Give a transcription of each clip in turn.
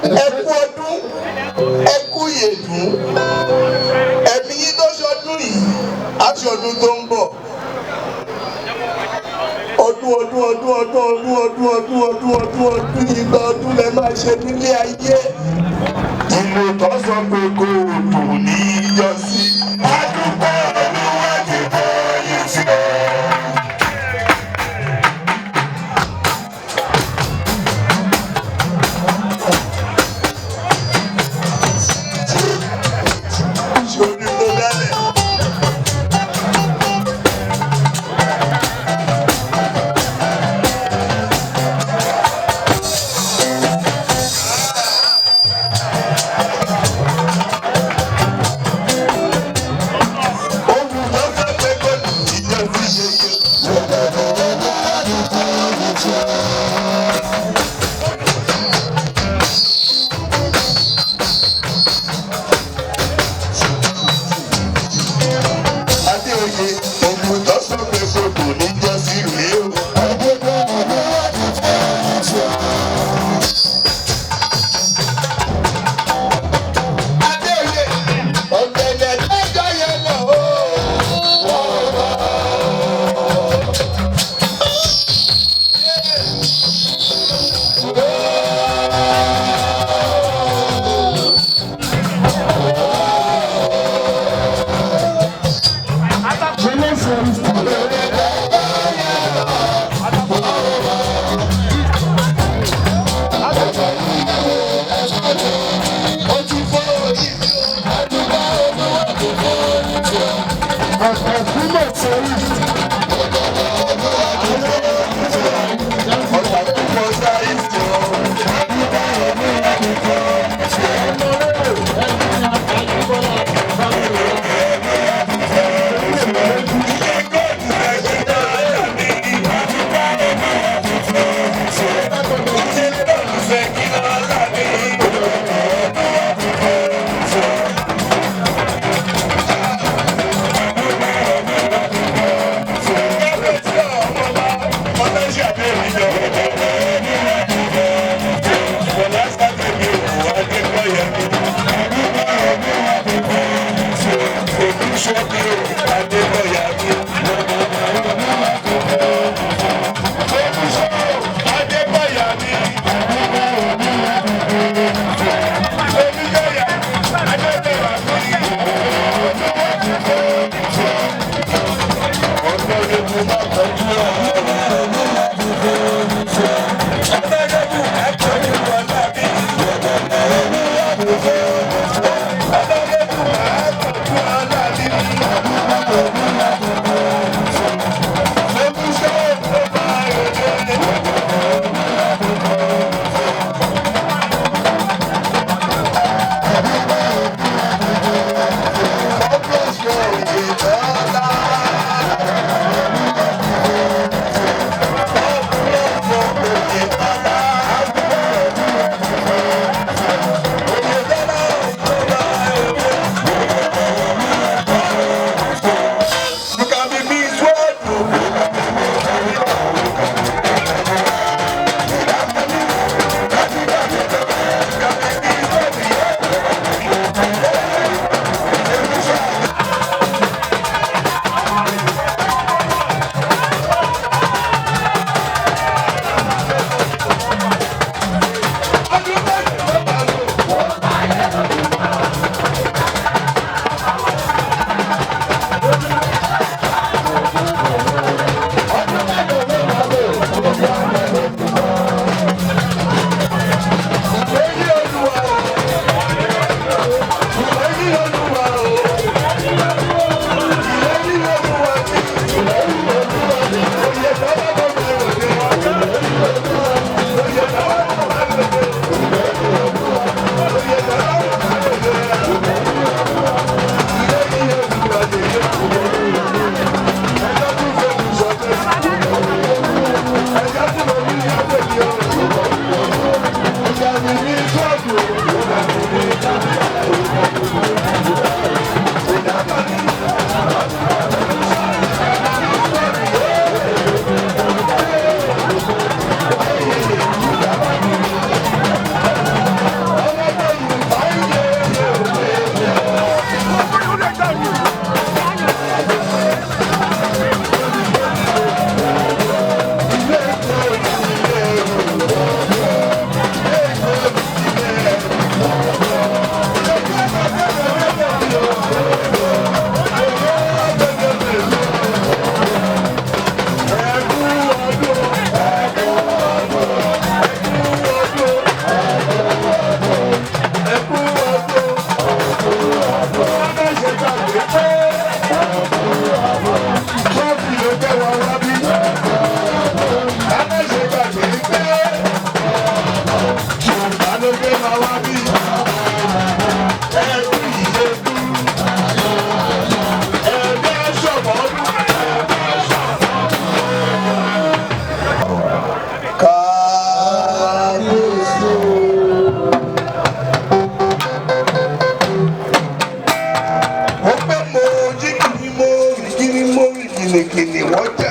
ẹ kú ọdún ẹ kú ìyèdún ẹ̀mí yín tó ṣọdún yìí àti ọdún tó ń bọ̀ ọdún ìgbà ọdún lẹ máa ṣe nílé ayé ìlú tó sọ pé kò dùn ní ìjọsí àdúgbò olúwa ti bọ̀ yìí sí ọ. máa wá bí ẹbí ìyẹ́bí ẹ̀ẹ́dẹ́ ṣọ̀bọ̀ọ́dún. Kábíyèsí ó pẹ́ mo jí kìnnìkìnnì wọ́n jà.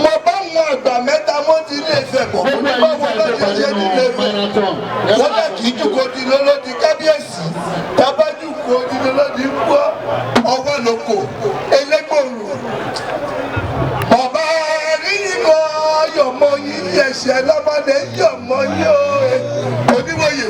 Mo bá wọn àgbà mẹ́ta mọ́ ti ilé Ifẹ̀ bọ̀ mo ní báwo ló ti ṣe ní ilé Ifẹ̀. Wọ́n lè kí jùkọ́ di lọ́lọ́dì kábíyèsí tábájú kò di lọ́lọ́dì gbọ́ ọwọ́ lóko elégbòrò. Ọba yọ̀mọ̀ yìí ẹ̀ṣẹ̀ lọ́mọdé yọ̀mọ̀ yìí o oníwòye.